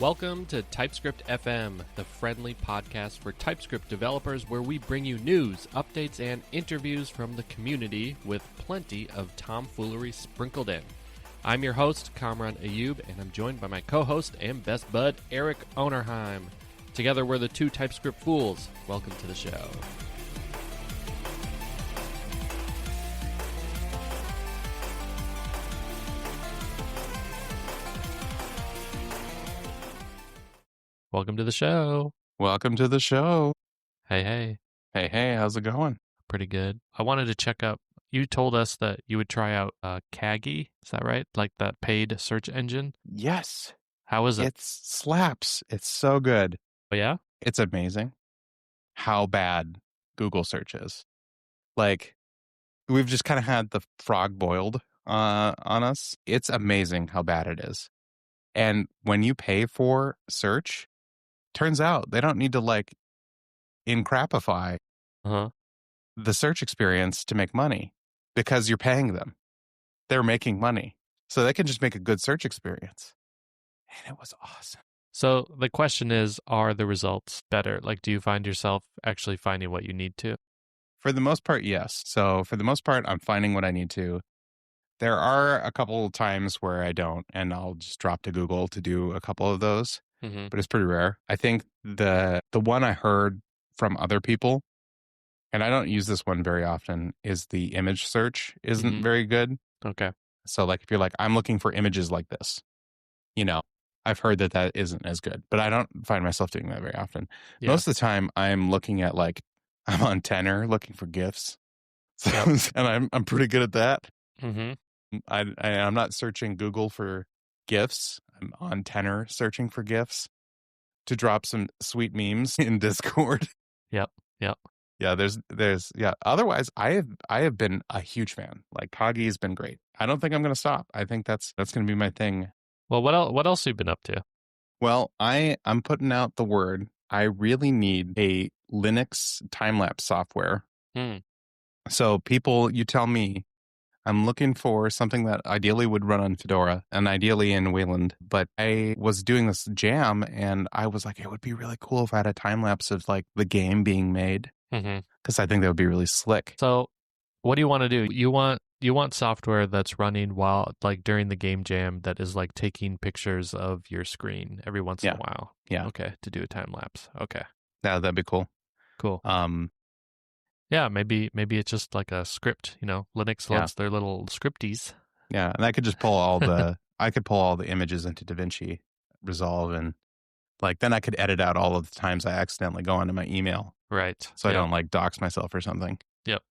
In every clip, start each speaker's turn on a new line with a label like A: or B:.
A: Welcome to TypeScript FM, the friendly podcast for TypeScript developers where we bring you news, updates, and interviews from the community with plenty of tomfoolery sprinkled in. I'm your host, Kamran Ayub, and I'm joined by my co-host and best bud, Eric Onerheim. Together, we're the two TypeScript fools. Welcome to the show. Welcome to the show.
B: Welcome to the show.
A: Hey, hey.
B: Hey, how's it going?
A: Pretty good. I wanted to check up. You told us that you would try out Kaggy. Is that right? Like that paid search engine?
B: Yes.
A: How is it?
B: It slaps. It's so good.
A: Oh, yeah?
B: It's amazing how bad Google search is. Like, we've just kind of had the frog boiled on us. It's amazing how bad it is. And when you pay for search, turns out they don't need to like encrapify the search experience to make money because you're paying them. They're making money. So they can just make a good search experience. And it was awesome.
A: So the question is, are the results better? Like, do you find yourself actually finding what you need to?
B: For the most part, yes. So for the most part, I'm finding what I need to. There are a couple of times where I don't, and I'll just drop to Google to do a couple of those. But it's pretty rare. I think the one I heard from other people, and I don't use this one very often, is the image search isn't very good.
A: Okay.
B: So like if you're like, I'm looking for images like this, you know, I've heard that isn't as good, but I don't find myself doing that very often. Yeah. Most of the time I'm looking at like, I'm on Tenor looking for GIFs. So, and I'm pretty good at that. I'm not searching Google for GIFs. I'm on Tenor searching for GIFs to drop some sweet memes in Discord.
A: Yep.
B: Yeah, there's otherwise I have been a huge fan. Like Kaggy has been great. I don't think I'm going to stop. I think that's going to be my thing.
A: Well, what else have you been up to?
B: Well, I'm putting out the word. I really need a Linux time-lapse software. So people, you tell me, I'm looking for something that ideally would run on Fedora and ideally in Wayland. But I was doing this jam and I was like, it would be really cool if I had a time lapse of like the game being made. Because I think that would be really slick.
A: So what do you want to do? You want software that's running while like during the game jam that is like taking pictures of your screen every once in a while.
B: Yeah.
A: Okay. To do a time lapse. Okay.
B: Yeah, that'd be cool.
A: Cool. Yeah, maybe it's just like a script, Linux loves their little scripties.
B: Yeah, and I could just pull all the images into DaVinci Resolve and like then I could edit out all of the times I accidentally go onto my email.
A: Right.
B: So I don't like dox myself or something.
A: Yep.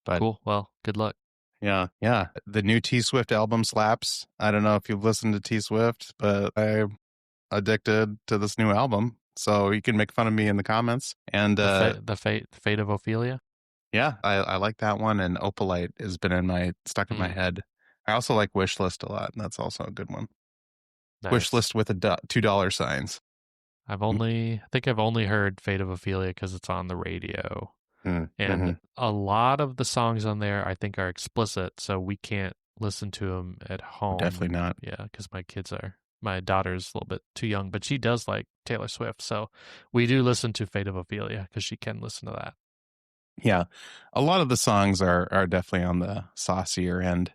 B: But
A: cool. Well, good luck.
B: Yeah. The new T-Swift album slaps. I don't know if you've listened to T-Swift, but I'm addicted to this new album. So you can make fun of me in the comments. And
A: the fate of Ophelia.
B: Yeah, I like that one, and Opalite has been stuck in my head. I also like Wishlist a lot, and that's also a good one. Nice. Wishlist with $2 signs.
A: I think I've only heard Fate of Ophelia because it's on the radio, and a lot of the songs on there I think are explicit, so we can't listen to them at home.
B: Definitely not.
A: Yeah, because my daughter's a little bit too young, but she does like Taylor Swift, so we do listen to Fate of Ophelia because she can listen to that.
B: Yeah, a lot of the songs are definitely on the saucier end.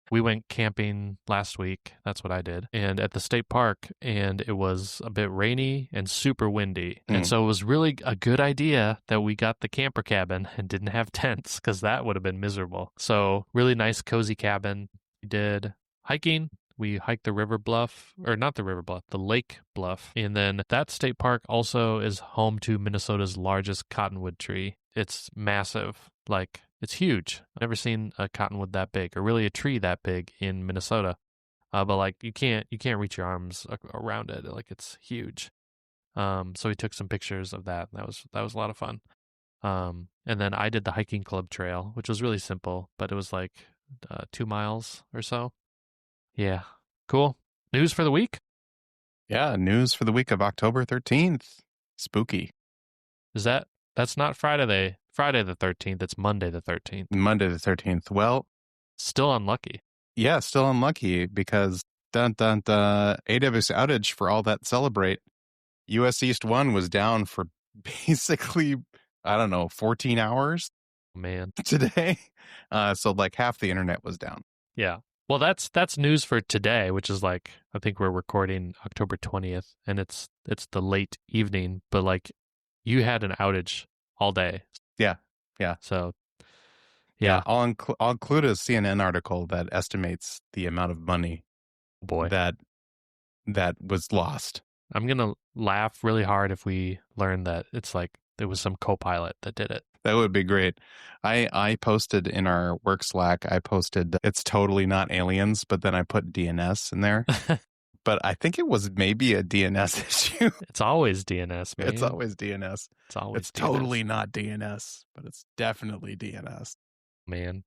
A: We went camping last week. That's what I did. And at the state park, and it was a bit rainy and super windy. And so it was really a good idea that we got the camper cabin and didn't have tents because that would have been miserable. So really nice, cozy cabin. We did hiking. We hiked the the lake bluff. And then that state park also is home to Minnesota's largest cottonwood tree. It's massive. Like, it's huge. I've never seen a cottonwood that big, or really a tree that big in Minnesota. But like, you can't reach your arms around it. Like, it's huge. So we took some pictures of that. And that was a lot of fun. And then I did the hiking club trail, which was really simple, but it was like 2 miles or so. Yeah. Cool. News for the week?
B: Yeah, news for the week of October 13th. Spooky.
A: That's not Friday the 13th. It's Monday the 13th.
B: Monday the 13th. Well,
A: still unlucky.
B: Yeah, still unlucky because Dun, dun, dun. AWS outage for all that celebrate. US East 1 was down for basically, I don't know, 14 hours
A: Man.
B: today. So like half the internet was down.
A: Yeah. Well, that's news for today, which is like, I think we're recording October 20th, and it's the late evening, but like you had an outage all day.
B: Yeah.
A: So yeah.
B: I'll include a CNN article that estimates the amount of money
A: Boy.
B: that was lost.
A: I'm going to laugh really hard if we learn that it's like there was some co-pilot that did it.
B: That would be great. I posted in our work Slack, it's totally not aliens, but then I put DNS in there. But I think it was maybe a DNS issue.
A: It's always DNS, man.
B: It's always DNS.
A: It's DNS.
B: Totally not DNS, but it's definitely DNS.
A: Man.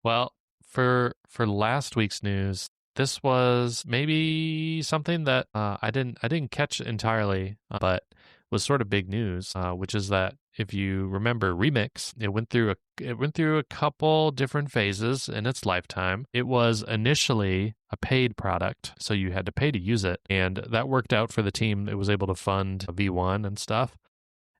A: Well, for last week's news, this was maybe something that I didn't catch entirely, but was sort of big news, which is that if you remember Remix, it went through a couple different phases in its lifetime. It was initially a paid product, so you had to pay to use it, and that worked out for the team. It was able to fund V1 and stuff.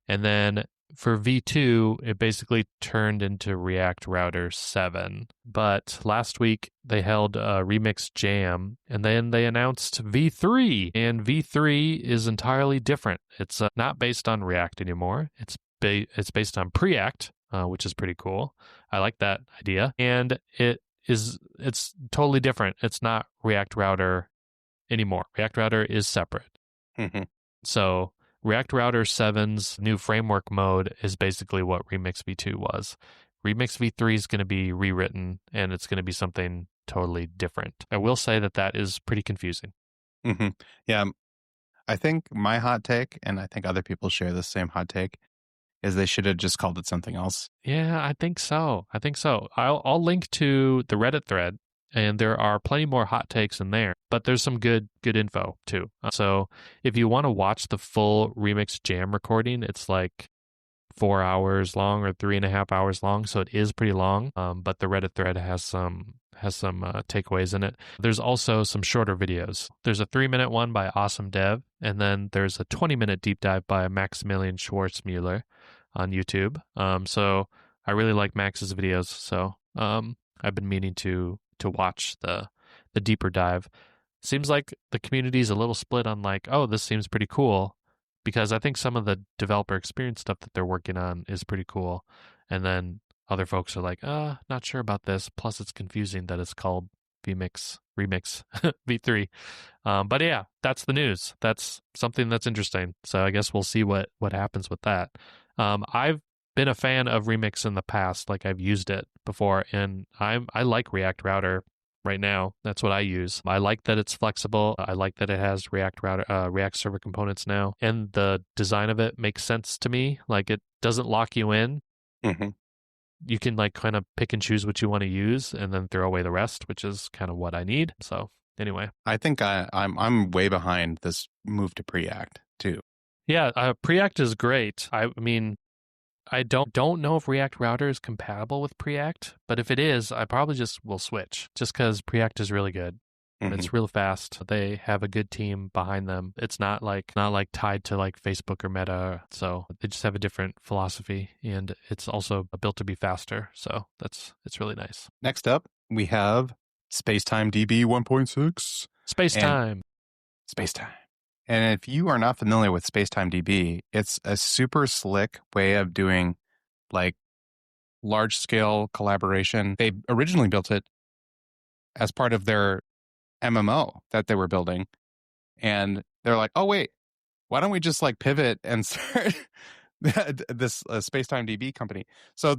A: And then for V2, it basically turned into React Router 7. But last week, they held a Remix Jam, and then they announced V3. And V3 is entirely different. It's not based on React anymore. It's based on Preact, which is pretty cool. I like that idea. And it's totally different. It's not React Router anymore. React Router is separate.
B: Mm-hmm.
A: So React Router 7's new framework mode is basically what Remix V2 was. Remix V3 is going to be rewritten, and it's going to be something totally different. I will say that is pretty confusing.
B: Mm-hmm. Yeah, I think my hot take, and I think other people share the same hot take, is they should have just called it something else.
A: Yeah, I think so. I'll link to the Reddit thread, and there are plenty more hot takes in there, but there's some good info too. So if you want to watch the full Remix Jam recording, it's like 4 hours long or 3.5 hours long, so it is pretty long. But the Reddit thread has some takeaways in it. There's also some shorter videos. There's a 3-minute one by Awesome Dev, and then there's a 20-minute deep dive by Maximilian Schwarzmueller on YouTube. So I really like Max's videos, so I've been meaning to watch the deeper dive. Seems like the community's a little split on like, oh, this seems pretty cool, because I think some of the developer experience stuff that they're working on is pretty cool. And then other folks are like, not sure about this. Plus it's confusing that it's called Remix V3. But yeah, that's the news. That's something that's interesting. So I guess we'll see what happens with that. I've been a fan of Remix in the past. Like I've used it before, and I like React Router right now. That's what I use. I like that it's flexible. I like that it has React Server components now, and the design of it makes sense to me. Like it doesn't lock you in.
B: Mm-hmm.
A: You can like kind of pick and choose what you want to use, and then throw away the rest, which is kind of what I need. So anyway,
B: I think I'm way behind this move to Preact too.
A: Yeah, Preact is great. I mean, I don't know if React Router is compatible with Preact, but if it is, I probably just will switch, just because Preact is really good. And it's real fast. They have a good team behind them. It's not like tied to like Facebook or Meta. So they just have a different philosophy, and it's also built to be faster. So it's really nice.
B: Next up, we have SpacetimeDB 1.6.
A: Spacetime.
B: And if you are not familiar with SpacetimeDB, it's a super slick way of doing like large scale collaboration. They originally built it as part of their MMO that they were building. And they're like, oh, wait, why don't we just like pivot and start this SpacetimeDB company? So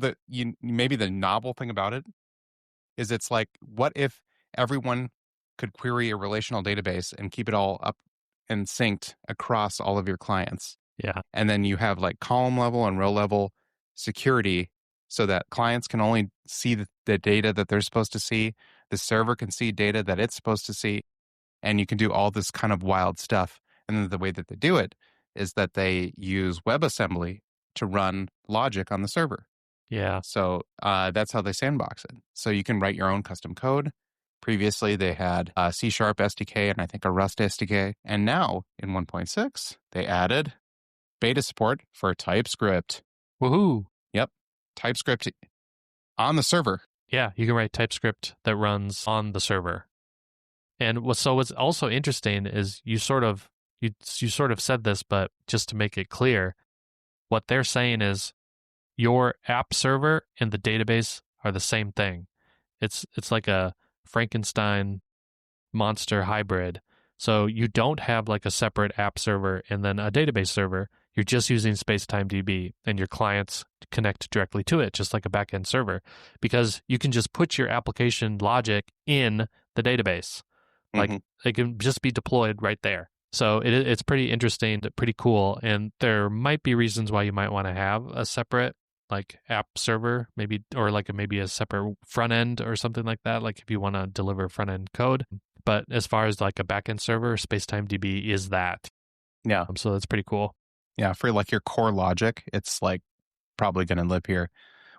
B: maybe the novel thing about it is it's like, what if everyone could query a relational database and keep it all up and synced across all of your clients?
A: Yeah.
B: And then you have like column level and row level security so that clients can only see the data that they're supposed to see. The server can see data that it's supposed to see. And you can do all this kind of wild stuff. And then the way that they do it is that they use WebAssembly to run logic on the server.
A: Yeah.
B: So that's how they sandbox it. So you can write your own custom code. Previously, they had a C# SDK and I think a Rust SDK. And now in 1.6, they added beta support for TypeScript.
A: Woohoo!
B: Yep. TypeScript on the server.
A: Yeah, you can write TypeScript that runs on the server. And what's also interesting is you sort of said this, but just to make it clear, what they're saying is your app server and the database are the same thing. It's like a Frankenstein monster hybrid. So you don't have like a separate app server and then a database server. You're just using TimeDB, and your clients connect directly to it, just like a backend server, because you can just put your application logic in the database. Like it can just be deployed right there. So it's pretty interesting, pretty cool, and there might be reasons why you might want to have a separate like app server, maybe, or like maybe a separate front end or something like that. Like if you want to deliver front end code, but as far as like a backend server, TimeDB is that.
B: Yeah.
A: So that's pretty cool.
B: Yeah, for like your core logic, it's like probably going to live here.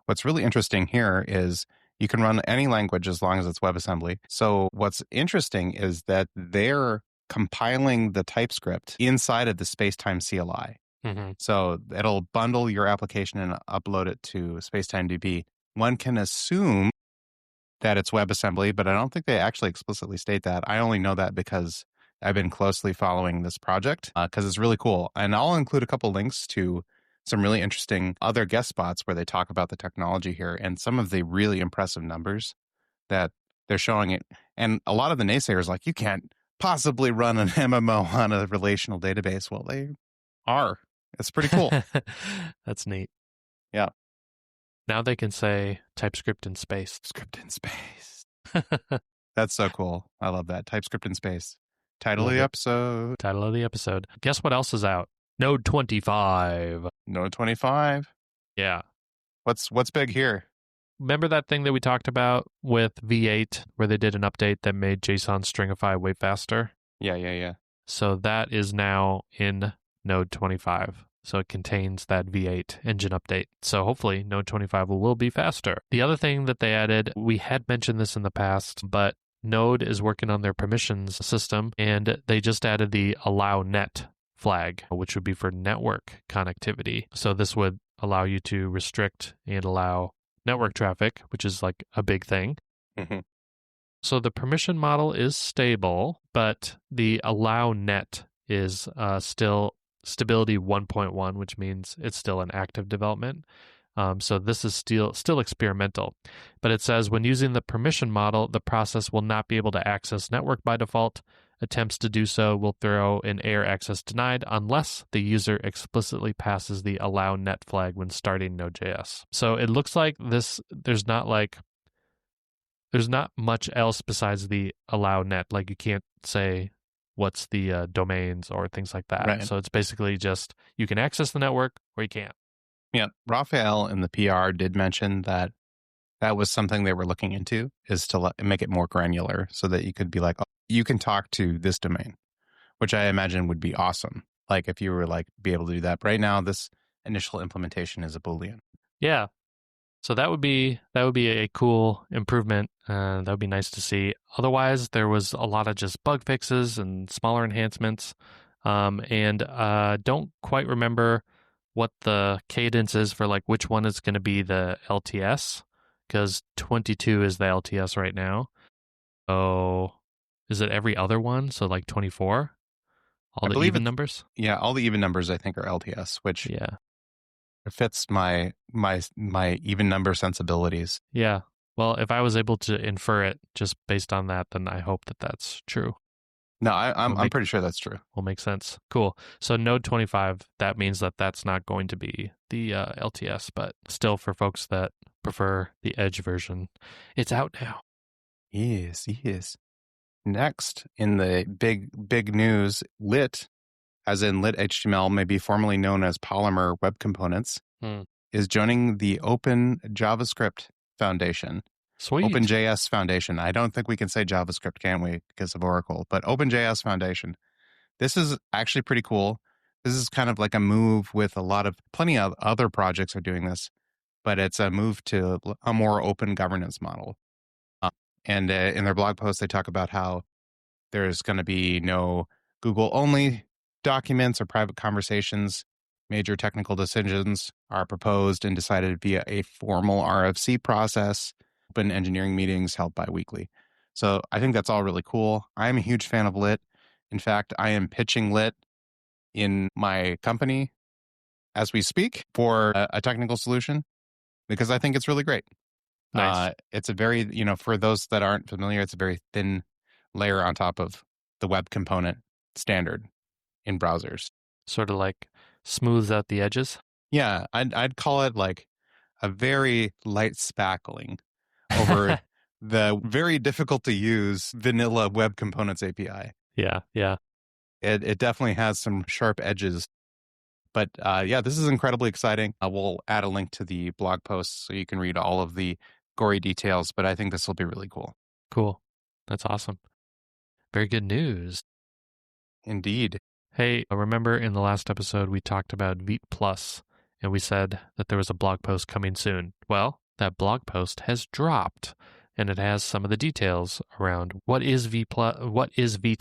B: What's really interesting here is you can run any language as long as it's WebAssembly. So what's interesting is that they're compiling the TypeScript inside of the Spacetime CLI. So it'll bundle your application and upload it to SpacetimeDB. One can assume that it's WebAssembly, but I don't think they actually explicitly state that. I only know that because I've been closely following this project because it's really cool. And I'll include a couple links to some really interesting other guest spots where they talk about the technology here and some of the really impressive numbers that they're showing it. And a lot of the naysayers like, you can't possibly run an MMO on a relational database. Well, they are. It's pretty cool.
A: That's neat.
B: Yeah.
A: Now they can say TypeScript in space.
B: Script in space. That's so cool. I love that. TypeScript in space. Title of the episode.
A: Title of the episode. Guess what else is out? Node 25.
B: Node 25.
A: Yeah.
B: What's big here?
A: Remember that thing that we talked about with V8 where they did an update that made JSON stringify way faster?
B: Yeah.
A: So that is now in Node 25. So it contains that V8 engine update. So hopefully Node 25 will be faster. The other thing that they added, we had mentioned this in the past, but Node is working on their permissions system, and they just added the allow net flag, which would be for network connectivity. So this would allow you to restrict and allow network traffic, which is like a big thing. So the permission model is stable, but the allow net is still stability 1.1, which means it's still an active development. So this is still experimental. But it says when using the permission model, the process will not be able to access network by default. Attempts to do so will throw an error access denied unless the user explicitly passes the allow net flag when starting Node.js. So it looks like there's not much else besides the allow net. Like you can't say what's the domains or things like that.
B: Right.
A: So it's basically just you can access the network or you can't.
B: Yeah. Raphael in the PR did mention that was something they were looking into, is to make it more granular so that you could be like, oh, you can talk to this domain, which I imagine would be awesome. Like if you were like be able to do that. But right now, this initial implementation is a Boolean.
A: Yeah. So that would be a cool improvement. That would be nice to see. Otherwise, there was a lot of just bug fixes and smaller enhancements. And don't quite remember what the cadence is for like which one is going to be the LTS, because 22 is the LTS right now. Oh, is it every other one? So like 24? All the even numbers?
B: Yeah, all the even numbers I think are LTS, which fits my even number sensibilities.
A: Yeah. Well, if I was able to infer it just based on that, then I hope that that's true.
B: No, I'm pretty sure that's true.
A: Will make sense. Cool. So Node 25, that means that that's not going to be the LTS, but still for folks that prefer the Edge version, it's out now.
B: Yes. Next, in the big news, Lit, as in Lit HTML, maybe formerly known as Polymer Web Components, is joining the Open JavaScript Foundation.
A: Sweet.
B: OpenJS Foundation. I don't think we can say JavaScript, can we, because of Oracle, but OpenJS Foundation. This is actually pretty cool. This is kind of like a move with plenty of other projects are doing this, but it's a move to a more open governance model. And in their blog post, they talk about how there's going to be no Google-only documents or private conversations. Major technical decisions are proposed and decided via a formal RFC process, open engineering meetings held bi-weekly. So I think that's all really cool. I'm a huge fan of Lit. In fact, I am pitching Lit in my company as we speak for a technical solution because I think it's really great.
A: Nice.
B: It's a very, for those that aren't familiar, it's a very thin layer on top of the web component standard in browsers.
A: Sort of like smooths out the edges.
B: Yeah, I'd call it like a very light spackling over the very difficult to use vanilla web components API.
A: Yeah.
B: It definitely has some sharp edges. But yeah, this is incredibly exciting. We'll add a link to the blog post so you can read all of the gory details, but I think this will be really cool.
A: Cool. That's awesome. Very good news.
B: Indeed.
A: Hey, remember in the last episode we talked about Vite Plus, and we said that there was a blog post coming soon. Well, that blog post has dropped, and it has some of the details around what is Vite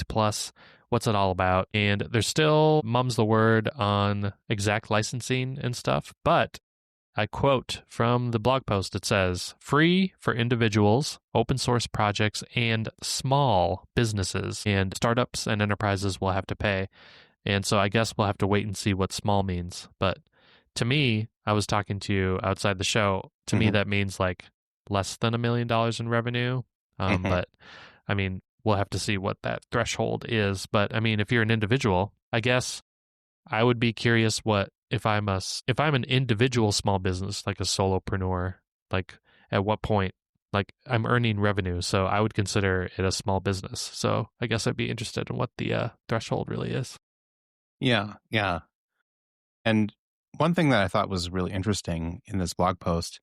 A: Plus, what's it all about, and there's still mum's the word on exact licensing and stuff, but I quote from the blog post, it says, free for individuals, open source projects, and small businesses, and startups and enterprises will have to pay. And so I guess we'll have to wait and see what small means. But to me, I was talking to you outside the show, to me that means like less than $1 million in revenue. But I mean, we'll have to see what that threshold is. But I mean, if you're an individual, I guess I would be curious what if I'm an individual small business, like a solopreneur, like at what point, like I'm earning revenue, so I would consider it a small business. So I guess I'd be interested in what the threshold really is.
B: Yeah. And one thing that I thought was really interesting in this blog post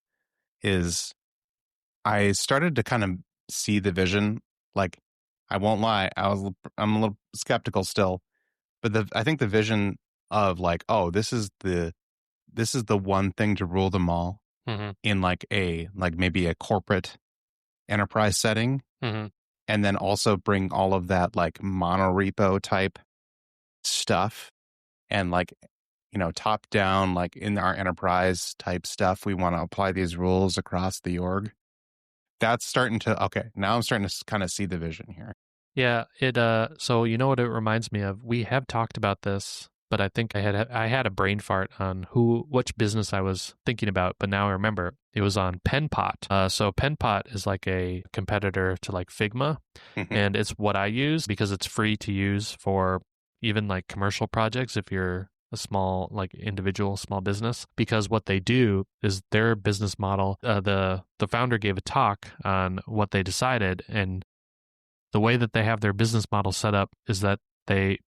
B: is I started to kind of see the vision. Like, I won't lie, I'm a little skeptical still, but I think the vision of like, oh, this is the one thing to rule them all in like maybe a corporate enterprise setting, and then also bring all of that like monorepo type stuff and like, top down, like in our enterprise type stuff, we want to apply these rules across the org. That's starting to, okay, now I'm starting to kind of see the vision here.
A: Yeah, so you know what it reminds me of? We have talked about this, but I think I had a brain fart on which business I was thinking about, but now I remember it was on Penpot. So Penpot is like a competitor to like Figma, and it's what I use because it's free to use for even like commercial projects if you're a small, like individual small business, because what they do is their business model, the founder gave a talk on what they decided, and the way that they have their business model set up is that they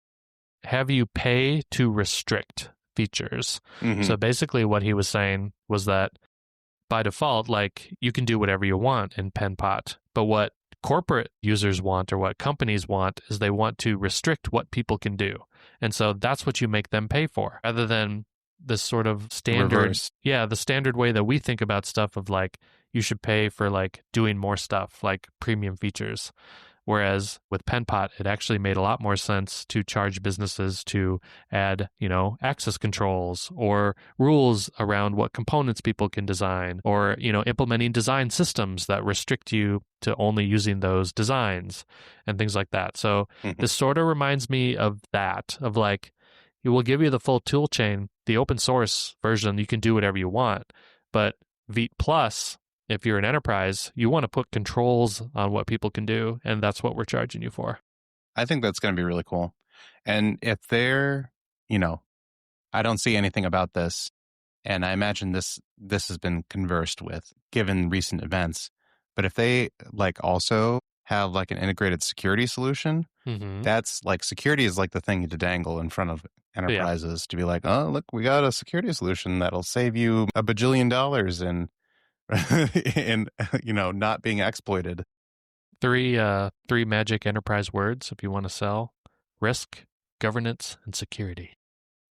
A: have you pay to restrict features. So basically what he was saying was that by default, like you can do whatever you want in Penpot, but what corporate users want or what companies want is they want to restrict what people can do. And so that's what you make them pay for, rather than this sort of standard,
B: reverse.
A: Yeah, the standard way that we think about stuff of like you should pay for like doing more stuff, like premium features. Whereas with Penpot, it actually made a lot more sense to charge businesses to add, access controls or rules around what components people can design, or, implementing design systems that restrict you to only using those designs and things like that. So this sort of reminds me of that, of like, it will give you the full tool chain. The open source version, you can do whatever you want, but Vite Plus, if you're an enterprise, you want to put controls on what people can do, and that's what we're charging you for.
B: I think that's going to be really cool. And if they're, I don't see anything about this, and I imagine this has been conversed with given recent events, but if they like also have like an integrated security solution, that's like security is like the thing to dangle in front of enterprises to be like, oh, look, we got a security solution that'll save you $1 bajillion and not being exploited.
A: Three magic enterprise words if you want to sell: risk, governance, and security.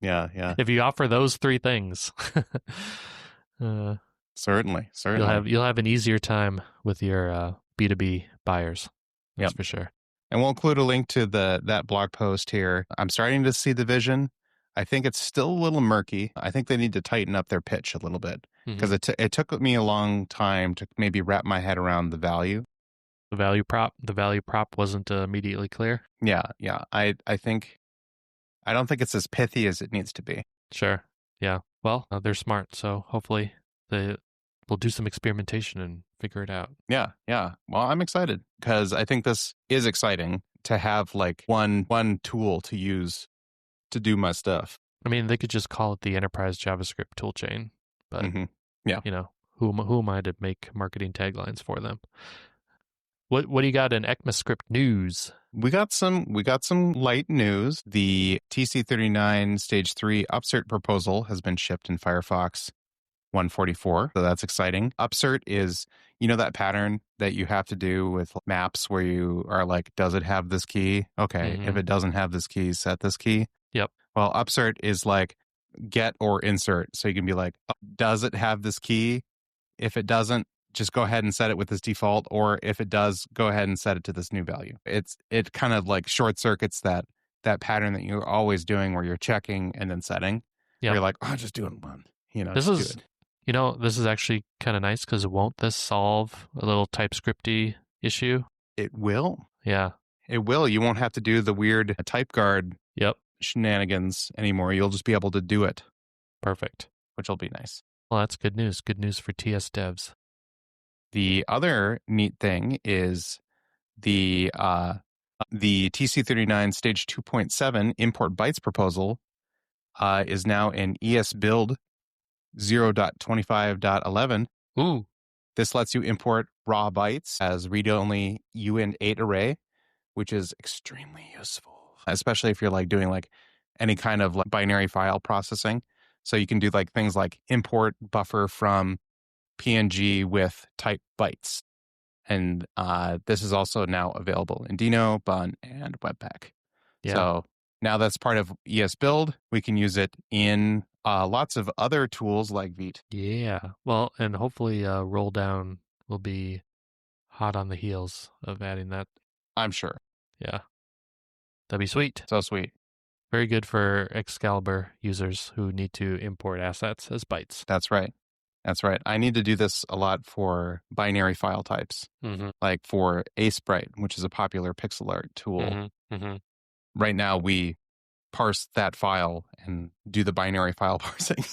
B: Yeah.
A: If you offer those three things,
B: certainly,
A: you'll have an easier time with your B2B buyers. That's
B: Yep.
A: for sure.
B: And we'll include a link to that blog post here. I'm starting to see the vision. I think it's still a little murky. I think they need to tighten up their pitch a little bit because it took me a long time to maybe wrap my head around the value.
A: The value prop wasn't immediately clear.
B: Yeah. I don't think it's as pithy as it needs to be.
A: Sure. Yeah. Well, they're smart, so hopefully we'll do some experimentation and figure it out.
B: Yeah. Well, I'm excited because I think this is exciting to have like one tool to use to do my stuff.
A: I mean, they could just call it the Enterprise JavaScript toolchain, but
B: yeah,
A: who am I to make marketing taglines for them? What do you got in ECMAScript news?
B: We got some light news. The TC39 Stage 3 Upsert proposal has been shipped in Firefox 144, so that's exciting. Upsert is, that pattern that you have to do with maps where you are like, does it have this key? Okay, if it doesn't have this key, set this key.
A: Yep.
B: Well, Upsert is like get or insert. So you can be like, does it have this key? If it doesn't, just go ahead and set it with this default. Or if it does, go ahead and set it to this new value. It kind of like short circuits that pattern that you're always doing where you're checking and then setting.
A: Yeah.
B: You're like, just doing one.
A: This is actually kind of nice because won't this solve a little TypeScripty issue?
B: It will.
A: Yeah.
B: It will. You won't have to do the weird type guard shenanigans anymore. You'll just be able to do it.
A: Perfect.
B: Which will be nice.
A: Well, that's good news. Good news for TS devs.
B: The other neat thing is the TC39 Stage 2.7 import bytes proposal is now in ESBuild 0.25.11.
A: Ooh.
B: This lets you import raw bytes as read-only uint8 array, which is extremely useful, especially if you're like doing like any kind of like binary file processing. So you can do like things like import buffer from PNG with type bytes. And this is also now available in Deno, Bun, and Webpack.
A: Yeah.
B: So now that's part of ESBuild. We can use it in lots of other tools like Vite.
A: Yeah. Well, and hopefully Rolldown will be hot on the heels of adding that.
B: I'm sure.
A: Yeah. That'd be sweet.
B: So sweet.
A: Very good for Excalibur users who need to import assets as bytes.
B: That's right. I need to do this a lot for binary file types, like for Sprite, which is a popular pixel art tool. Right now, we parse that file and do the binary file parsing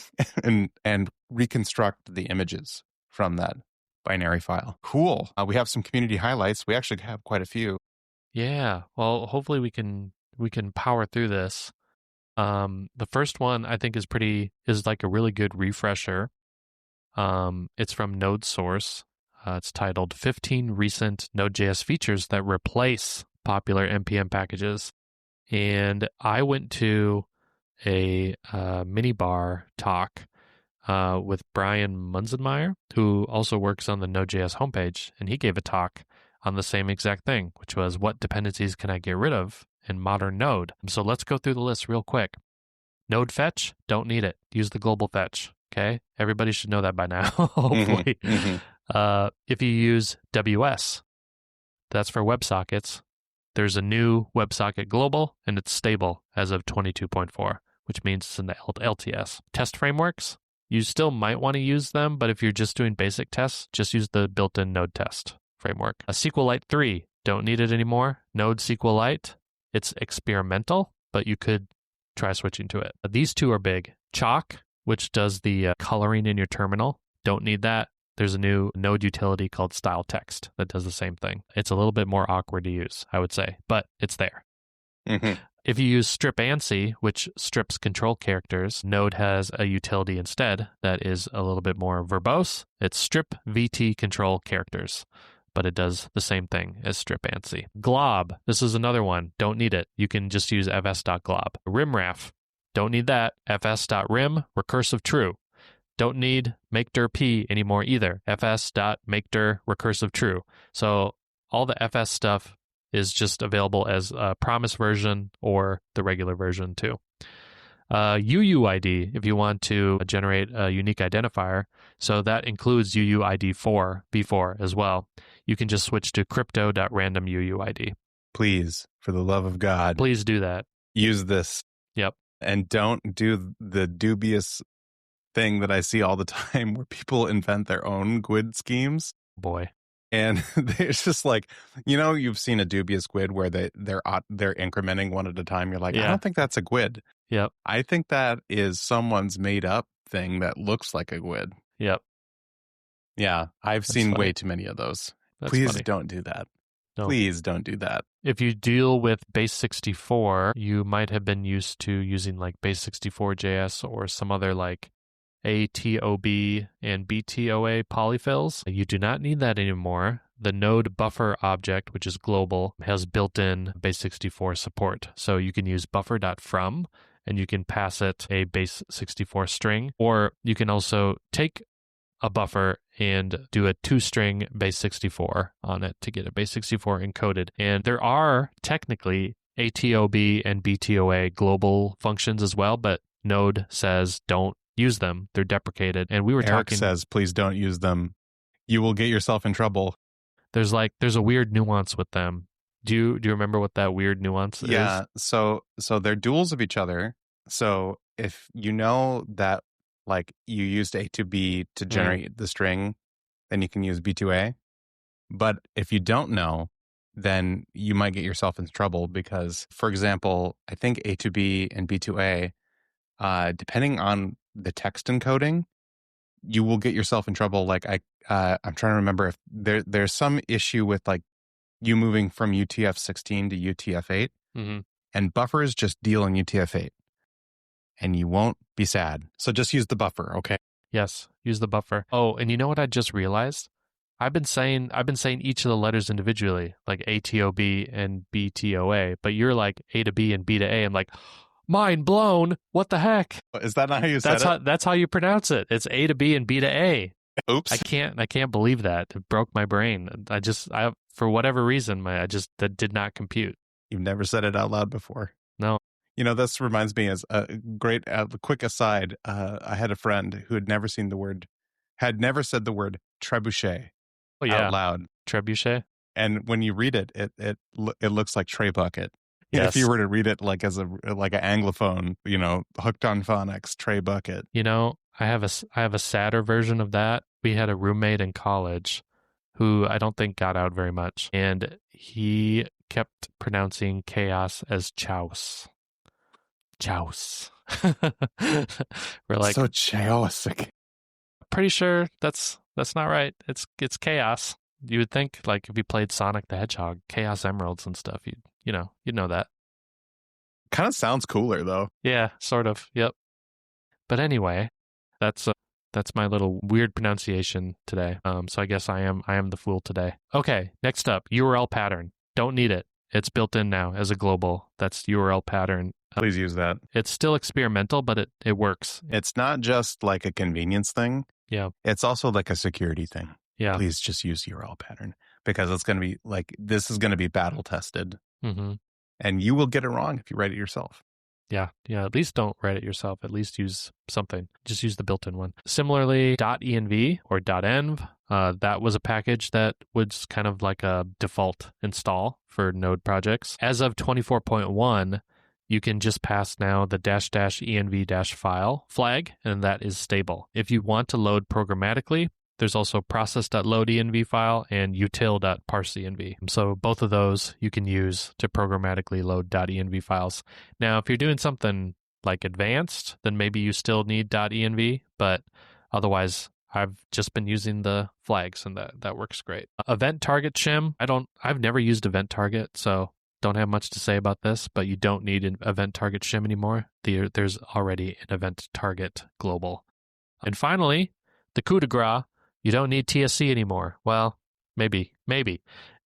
B: and reconstruct the images from that binary file. Cool. We have some community highlights. We actually have quite a few.
A: Yeah. Well, hopefully we can power through this. The first one I think is like a really good refresher. It's from Node Source. It's titled 15 Recent Node.js Features That Replace Popular NPM Packages. And I went to a minibar talk with Brian Munzenmeyer, who also works on the Node.js homepage, and he gave a talk on the same exact thing, which was what dependencies can I get rid of in modern Node. So let's go through the list real quick. Node fetch, don't need it. Use the global fetch. Okay, everybody should know that by now, hopefully. If you use WS, that's for WebSockets. There's a new WebSocket global, and it's stable as of 22.4, which means it's in the LTS. Test frameworks, you still might want to use them, but if you're just doing basic tests, just use the built-in Node test framework. A SQLite 3, don't need it anymore. Node SQLite, it's experimental, but you could try switching to it. These two are big. Chalk, which does the coloring in your terminal. Don't need that. There's a new Node utility called style text that does the same thing. It's a little bit more awkward to use, I would say, but it's there. If you use strip ANSI, which strips control characters, Node has a utility instead that is a little bit more verbose. It's strip VT control characters, but it does the same thing as strip ANSI. Glob, this is another one. Don't need it. You can just use fs.glob. Rimref, don't need that. fs.rim, recursive true. Don't need makedir p anymore either. fs.makedir, recursive true. So all the fs stuff is just available as a promise version or the regular version too. UUID, if you want to generate a unique identifier. So that includes UUID 4, v4 as well. you can just switch to crypto.randomuuid.
B: Please, for the love of God,
A: Please do that.
B: use this.
A: Yep.
B: And don't do the dubious thing that I see all the time where people invent their own GUID schemes.
A: Boy.
B: And it's just like, you've seen a dubious GUID where they're incrementing one at a time. You're like, I don't think that's a GUID.
A: Yep.
B: I think that is someone's made up thing that looks like a GUID.
A: Yep.
B: Yeah, I've seen way too many of those. Please don't do that. No. Please don't do that.
A: If you deal with base64, you might have been used to using like base64.js or some other like ATOB and BTOA polyfills. You do not need that anymore. The node buffer object, which is global, has built-in base64 support. So you can use buffer.from and you can pass it a base64 string, or you can also take a buffer and do a 2-string base64 on it to get a base64 encoded. And there are technically ATOB and BTOA global functions as well, but Node says don't use them. They're deprecated. And we were
B: Eric says, please don't use them. You will get yourself in trouble.
A: There's a weird nuance with them. Do you remember what that weird nuance is?
B: Yeah. So they're duals of each other. So if you know that like you used A to B to generate the string, then you can use B2A. But if you don't know, then you might get yourself in trouble because, for example, I think A to B and B2A, depending on the text encoding, you will get yourself in trouble. Like I'm trying to remember if there's some issue with like you moving from UTF-16 to UTF-8, and buffers just deal in UTF-8. And you won't be sad. So just use the buffer, okay?
A: Yes, use the buffer. Oh, and you know what I just realized? I've been saying each of the letters individually, like ATOB and BTOA, but you're like A to B and B to A. I'm like, mind blown. What the heck?
B: Is that not how you said it?
A: That's how you pronounce it. It's A to B and B to A.
B: Oops.
A: I can't believe that. It broke my brain. I for whatever reason, that did not compute.
B: You've never said it out loud before.
A: No.
B: This reminds me as a great, quick aside. I had a friend who had never said the word trebuchet out loud.
A: Trebuchet.
B: And when you read it, it looks like tray bucket.
A: Yes.
B: If you were to read it like as an Anglophone, hooked on phonics, tray bucket.
A: I have a sadder version of that. We had a roommate in college who I don't think got out very much, and he kept pronouncing chaos as chouse. Chouse. We're like,
B: so chaosic.
A: Pretty sure that's not right. It's chaos. You would think like if you played Sonic the Hedgehog, Chaos Emeralds and stuff, you'd know that.
B: Kind of sounds cooler though.
A: Yeah, sort of. Yep. But anyway, that's my little weird pronunciation today. So I guess I am the fool today. Okay, next up, URL pattern. Don't need it. It's built in now as a global. That's URL pattern.
B: Please use that.
A: It's still experimental, but it works.
B: It's not just like a convenience thing.
A: Yeah.
B: It's also like a security thing.
A: Yeah.
B: Please just use URL pattern because it's going to be like, this is going to be battle tested.
A: Mm-hmm.
B: And you will get it wrong if you write it yourself.
A: Yeah. At least don't write it yourself. At least use something. Just use the built-in one. Similarly, .env or .env, that was a package that was kind of like a default install for Node projects. As of 24.1, you can just pass now the --env file flag, and that is stable. If you want to load programmatically, there's also process.loadenv file and util.parsenv. So both of those you can use to programmatically load .env files. Now, if you're doing something like advanced, then maybe you still need .env, but otherwise, I've just been using the flags, and that works great. Event target shim. I've never used event target, so don't have much to say about this, but you don't need an event target shim anymore. There's already an event target global. And finally, the coup de grace. You don't need TSC anymore. Well, maybe.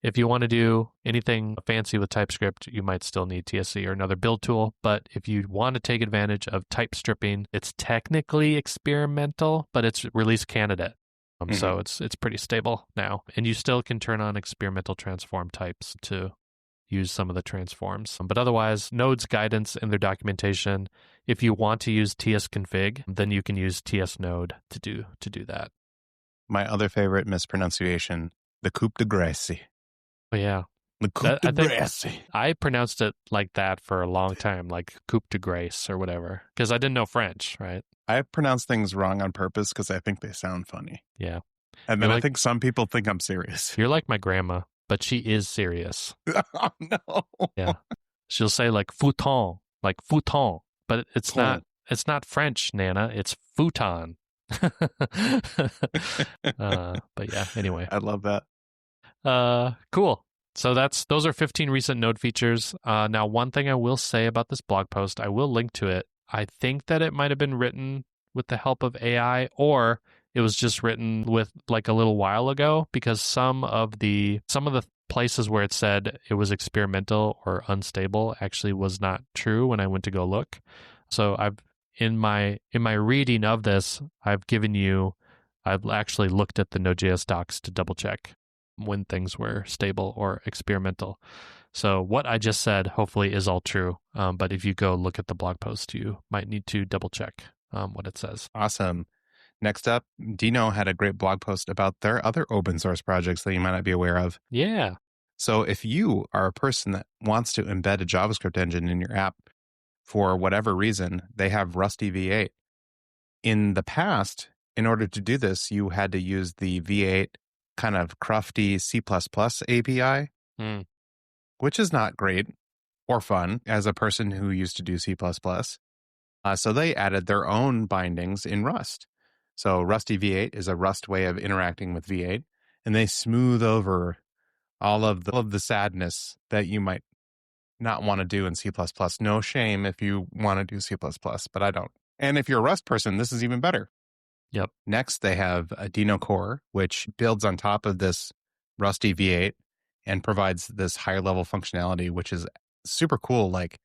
A: If you want to do anything fancy with TypeScript, you might still need TSC or another build tool. But if you want to take advantage of type stripping, it's technically experimental, but it's release candidate. So it's pretty stable now. And you still can turn on experimental transform types to use some of the transforms. But otherwise, Node's guidance in their documentation, if you want to use tsconfig, then you can use tsnode to do that.
B: My other favorite mispronunciation The coup de grace.
A: But yeah.
B: The coup de
A: I think
B: grace.
A: I pronounced it like that for a long time, like coupe de grace or whatever, because I didn't know French, right?
B: I pronounce things wrong on purpose because I think they sound funny.
A: Yeah.
B: And then I think some people think I'm serious.
A: You're like my grandma, but she is serious.
B: Oh, no.
A: Yeah. She'll say like futon, but it's not French, Nana. It's futon. But yeah, anyway.
B: I love that.
A: Cool. So those are 15 recent Node features. Now, one thing I will say about this blog post, I will link to it. I think that it might have been written with the help of AI, or it was just written with like a little while ago, because some of the places where it said it was experimental or unstable actually was not true when I went to go look. So in my reading of this, I've actually looked at the Node.js docs to double check when things were stable or experimental. So what I just said hopefully is all true. But if you go look at the blog post, you might need to double check what it says.
B: Awesome. Next up, Deno had a great blog post about their other open source projects that you might not be aware of.
A: Yeah.
B: So if you are a person that wants to embed a JavaScript engine in your app for whatever reason, they have Rusty V8. In the past, in order to do this, you had to use the V8 kind of crufty C++ API, which is not great or fun as a person who used to do C++. So they added their own bindings in Rust. So Rusty V8 is a Rust way of interacting with V8, and they smooth over all of the sadness that you might not want to do in C++. No shame if you want to do C++, but I don't. And if you're a Rust person, this is even better.
A: Yep.
B: Next, they have a Deno core, which builds on top of this Rusty V8 and provides this higher level functionality, which is super cool. Like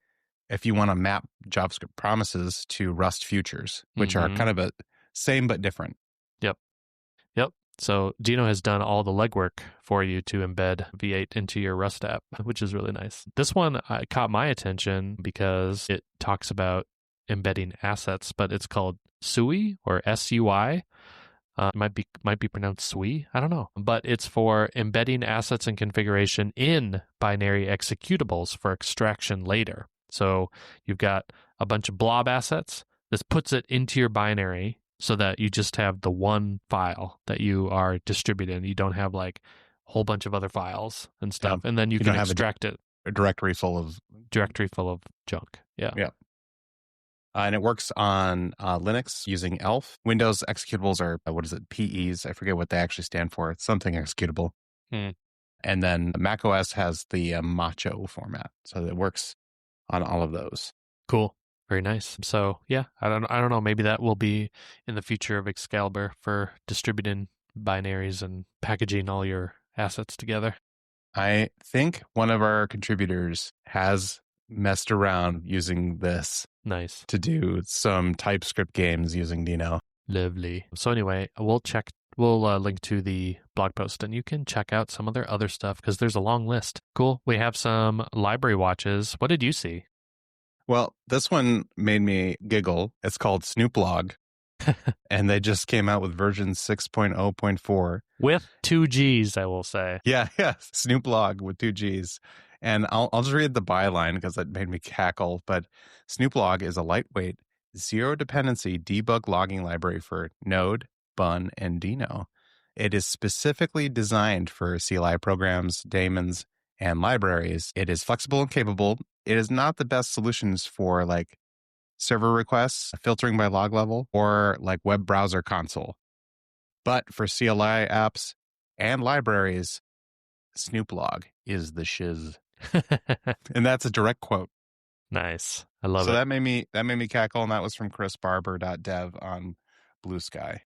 B: if you want to map JavaScript promises to Rust futures, which are kind of a same but different.
A: Yep. So Deno has done all the legwork for you to embed V8 into your Rust app, which is really nice. This one caught my attention because it talks about embedding assets, but it's called SUI or SUI. It might be pronounced SUI. I don't know. But it's for embedding assets and configuration in binary executables for extraction later. So you've got a bunch of blob assets. This puts it into your binary so that you just have the one file that you are distributing. You don't have like a whole bunch of other files and stuff. And then you can extract it.
B: A directory full of
A: junk. Yeah.
B: And it works on Linux using ELF. Windows executables are, PEs? I forget what they actually stand for. It's something executable. And then macOS has the Macho format. So it works on all of those.
A: Cool. Very nice. So yeah, I don't know. Maybe that will be in the future of Excalibur for distributing binaries and packaging all your assets together.
B: I think one of our contributors has messed around using this.
A: Nice.
B: To do some TypeScript games using Deno.
A: Lovely. So anyway, we'll link to the blog post and you can check out some of their other stuff because there's a long list. Cool. We have some library watches. What did you see?
B: Well, this one made me giggle. It's called SnoopLogg. And they just came out with version 6.0.4.
A: With 2 Gs, I will say.
B: Yeah. SnoopLogg with 2 Gs. And I'll just read the byline because it made me cackle. But SnoopLogg is a lightweight, zero-dependency debug logging library for Node, Bun, and Deno. It is specifically designed for CLI programs, daemons, and libraries. It is flexible and capable. It is not the best solutions for like server requests, filtering by log level, or like web browser console. But for CLI apps and libraries, SnoopLogg is the shiz. And that's a direct quote.
A: Nice. I love it.
B: So that made me cackle, and that was from chrisbarber.dev on Blue Sky.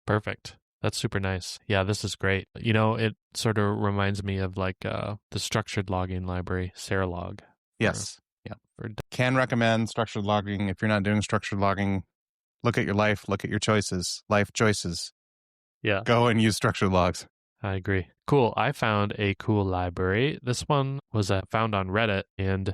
A: Perfect. That's super nice. Yeah, this is great. You know, it sort of reminds me of like the structured logging library, Serolog.
B: Yes. Can recommend structured logging. If you're not doing structured logging, look at your life, look at your choices, life choices.
A: Yeah.
B: Go and use structured logs.
A: I agree. Cool. I found a cool library. This one was found on Reddit, and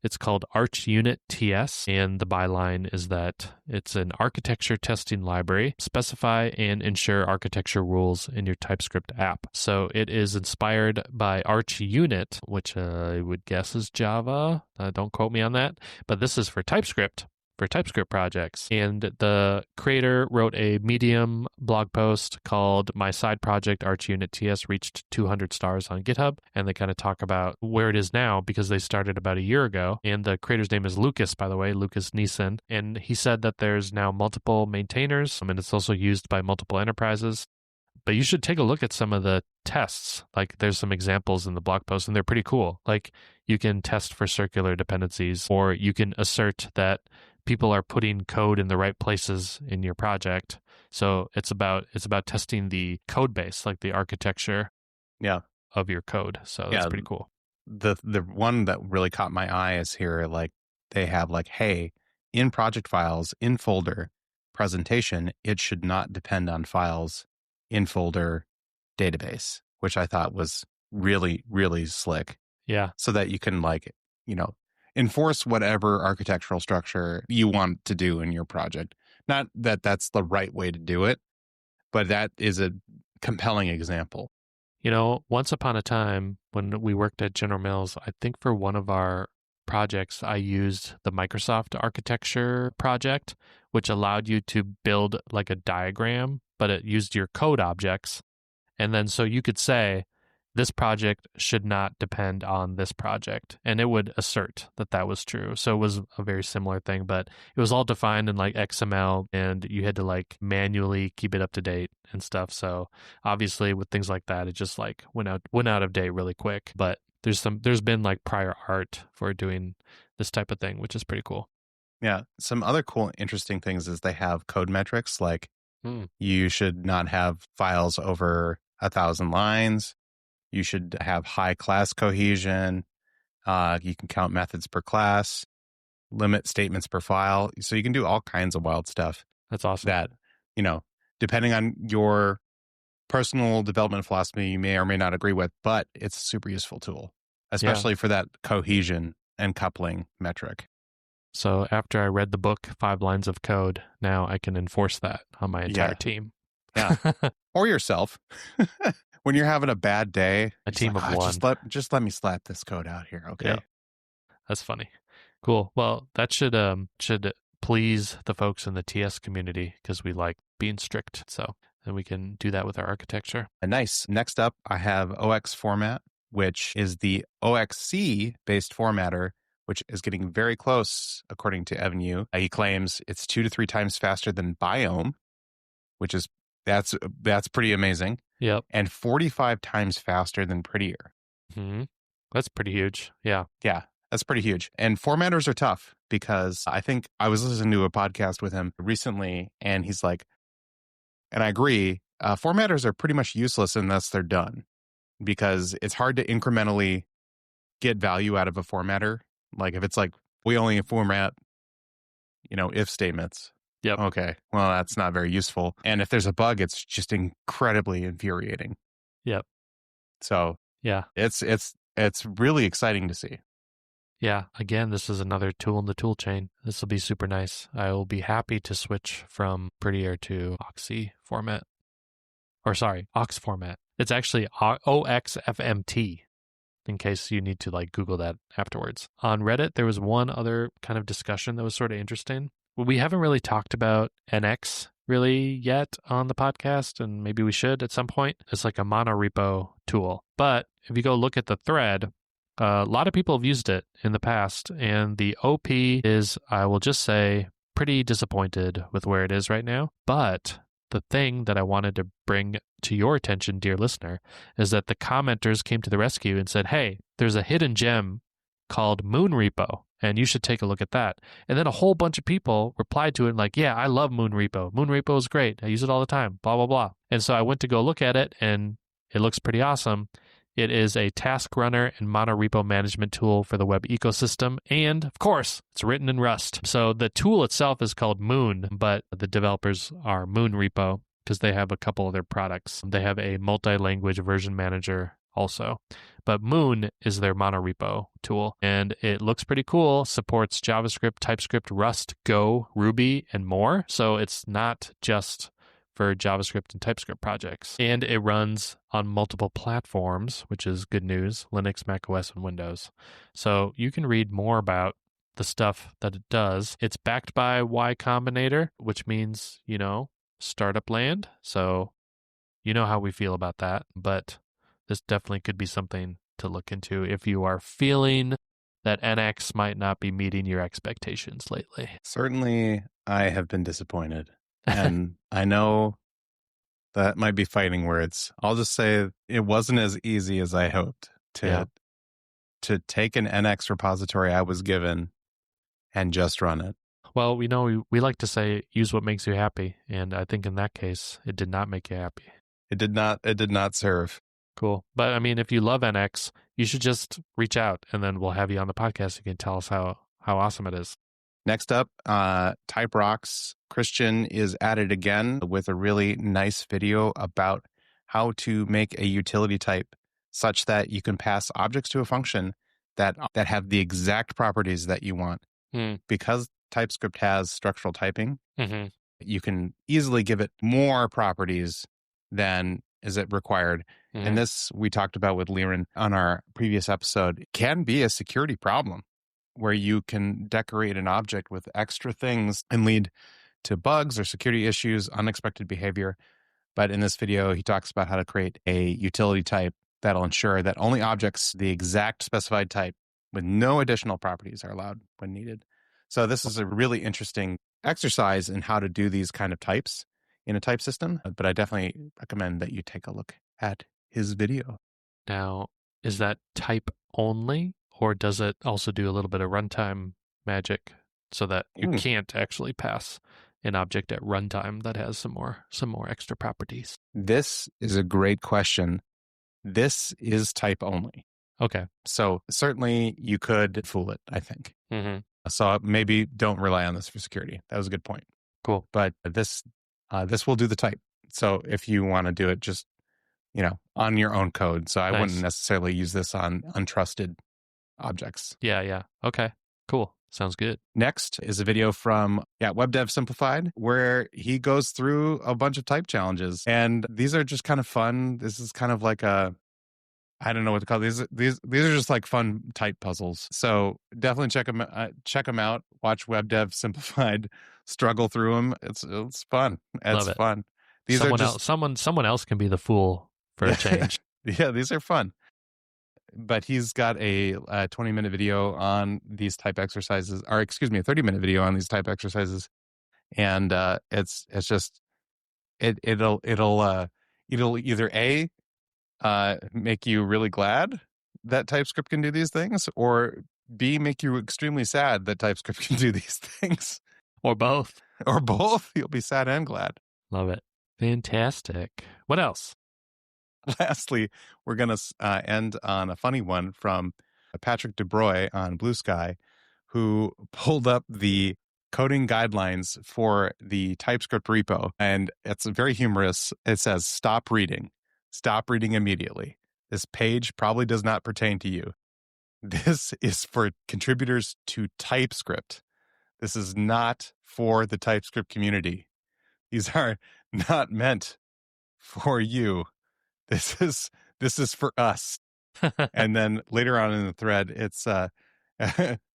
A: it's called ArchUnitTS. And the byline is that it's an architecture testing library. Specify and ensure architecture rules in your TypeScript app. So it is inspired by ArchUnit, which I would guess is Java. Don't quote me on that. But this is for TypeScript. For TypeScript projects. And the creator wrote a Medium blog post called My Side Project ArchUnitTS reached 200 stars on GitHub. And they kind of talk about where it is now because they started about a year ago. And the creator's name is Lucas, by the way, Lucas Neeson. And he said that there's now multiple maintainers. And it's also used by multiple enterprises. But you should take a look at some of the tests. Like there's some examples in the blog post and they're pretty cool. Like you can test for circular dependencies, or you can assert that people are putting code in the right places in your project. So it's about testing the code base, like the architecture of your code. So that's pretty cool.
B: The one that really caught my eye is here, like they have like, hey, in project files, in folder presentation, it should not depend on files in folder database, which I thought was really, really slick.
A: Yeah.
B: So that you can like, enforce whatever architectural structure you want to do in your project. Not that that's the right way to do it, but that is a compelling example.
A: Once upon a time when we worked at General Mills, I think for one of our projects, I used the Microsoft architecture project, which allowed you to build like a diagram, but it used your code objects. And then so you could say, this project should not depend on this project. And it would assert that that was true. So it was a very similar thing, but it was all defined in like XML and you had to like manually keep it up to date and stuff. So obviously with things like that, it just like went out of date really quick. But there's been like prior art for doing this type of thing, which is pretty cool.
B: Yeah. Some other cool, interesting things is they have code metrics. Like you should not have files over 1,000 lines. You should have high class cohesion. You can count methods per class, limit statements per file. So you can do all kinds of wild stuff.
A: That's awesome.
B: That, depending on your personal development philosophy, you may or may not agree with, but it's a super useful tool, especially for that cohesion and coupling metric.
A: So after I read the book, 5 Lines of Code, now I can enforce that on my entire team.
B: Yeah. Or yourself. When you're having a bad day,
A: a team of one.
B: Just let me slap this code out here, okay?
A: Yeah. That's funny. Cool. Well, that should please the folks in the TS community because we like being strict. So then we can do that with our architecture.
B: Nice. Next up, I have OX format, which is the OXC based formatter, which is getting very close, according to Evan Yu. He claims it's 2 to 3 times faster than Biome, which is that's pretty amazing.
A: Yep.
B: And 45 times faster than Prettier.
A: Mm-hmm. That's pretty huge. Yeah.
B: Yeah, that's pretty huge. And formatters are tough because I think I was listening to a podcast with him recently and he's like, and I agree, formatters are pretty much useless unless they're done because it's hard to incrementally get value out of a formatter. Like if it's like, we only format, if statements.
A: Yep.
B: Okay. Well, that's not very useful. And if there's a bug, it's just incredibly infuriating.
A: Yep.
B: So
A: yeah,
B: it's really exciting to see.
A: Yeah. Again, this is another tool in the tool chain. This will be super nice. I will be happy to switch from Prettier to Oxy format. Or sorry, Ox format. It's actually oxfmt. In case you need to like Google that afterwards. On Reddit, there was one other kind of discussion that was sort of interesting. We haven't really talked about NX really yet on the podcast, and maybe we should at some point. It's like a monorepo tool. But if you go look at the thread, a lot of people have used it in the past, and the OP is, I will just say, pretty disappointed with where it is right now. But the thing that I wanted to bring to your attention, dear listener, is that the commenters came to the rescue and said, hey, there's a hidden gem called Moonrepo, and you should take a look at that. And then a whole bunch of people replied to it like, yeah, I love Moonrepo. Moonrepo is great. I use it all the time, blah, blah, blah. And so I went to go look at it, and it looks pretty awesome. It is a task runner and monorepo management tool for the web ecosystem. And, of course, it's written in Rust. So the tool itself is called Moon, but the developers are Moonrepo. because they have a couple of their products. They have a multi-language version manager also. But Moon is their monorepo tool, and it looks pretty cool. Supports JavaScript, TypeScript, Rust, Go, Ruby, and more. So it's not just for JavaScript and TypeScript projects. And it runs on multiple platforms, which is good news, Linux, macOS, and Windows. So you can read more about the stuff that it does. It's backed by Y Combinator, which means, startup land. So you know how we feel about that, but this definitely could be something to look into if you are feeling that NX might not be meeting your expectations lately.
B: Certainly, I have been disappointed. And I know that might be fighting words. I'll just say it wasn't as easy as I hoped to take an NX repository I was given and just run it.
A: Well, we like to say use what makes you happy, and I think in that case, it did not make you happy.
B: It did not serve.
A: Cool. But I mean, if you love NX, you should just reach out, and then we'll have you on the podcast. You can tell us how awesome it is.
B: Next up, Type Rocks Christian is at it again with a really nice video about how to make a utility type such that you can pass objects to a function that have the exact properties that you want. Because TypeScript has structural typing, you can easily give it more properties than is it required. And this we talked about with Liren on our previous episode. It can be a security problem where you can decorate an object with extra things and lead to bugs or security issues, unexpected behavior. But in this video, he talks about how to create a utility type that'll ensure that only objects the exact specified type with no additional properties are allowed when needed. So this is a really interesting exercise in how to do these kind of types in a type system. But I definitely recommend that you take a look at his video.
A: Now, is that type only, or does it also do a little bit of runtime magic so that you can't actually pass an object at runtime that has some more extra properties?
B: This is a great question. This is type only.
A: Okay.
B: So certainly you could fool it, I think. So maybe don't rely on this for security. That was a good point.
A: Cool.
B: But this will do the type. So if you want to do it just, on your own code. So I wouldn't necessarily use this on untrusted objects.
A: Yeah. Okay. Cool. Sounds good.
B: Next is a video from WebDev Simplified, where he goes through a bunch of type challenges. And these are just kind of fun. This is kind of like I don't know what to call these. These are just like fun type puzzles. So definitely check them out. Watch WebDev Simplified struggle through them. It's fun. It's fun. These
A: someone else can be the fool for a change.
B: Yeah, these are fun. But he's got a 20-minute video on these type exercises, or excuse me, a 30-minute video on these type exercises, and it's just it'll either make you really glad that TypeScript can do these things, or B, make you extremely sad that TypeScript can do these things,
A: or both.
B: Or both. You'll be sad and glad.
A: Love it. Fantastic. What else?
B: Lastly, we're going to end on a funny one from Patrick DeBroy on Blue Sky, who pulled up the coding guidelines for the TypeScript repo. And it's very humorous. It says, stop reading immediately. This page probably does not pertain to you. This is for contributors to TypeScript. This is not for the TypeScript community. These are not meant for you. This is for us. And then later on in the thread, it's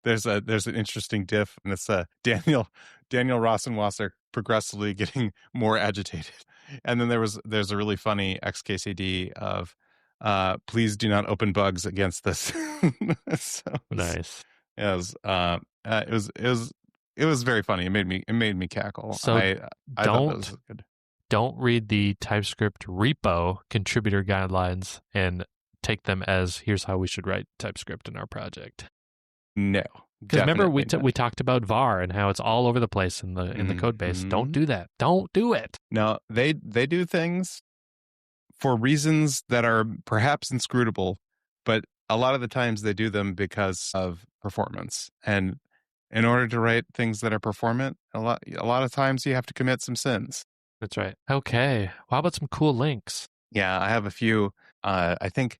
B: there's an interesting diff, and it's Daniel Rosenwasser progressively getting more agitated. And then there's a really funny XKCD of please do not open bugs against this. So
A: nice.
B: It was very funny. It made me cackle.
A: So
B: I thought that was good.
A: Don't read the TypeScript repo contributor guidelines and take them as here's how we should write TypeScript in our project.
B: No,
A: because remember we talked about var and how it's all over the place in the code base. Don't do that. Don't do it.
B: No, they do things for reasons that are perhaps inscrutable, but a lot of the times they do them because of performance. And in order to write things that are performant, a lot of times you have to commit some sins.
A: That's right. Okay. How about some cool links?
B: Yeah, I have a few. I think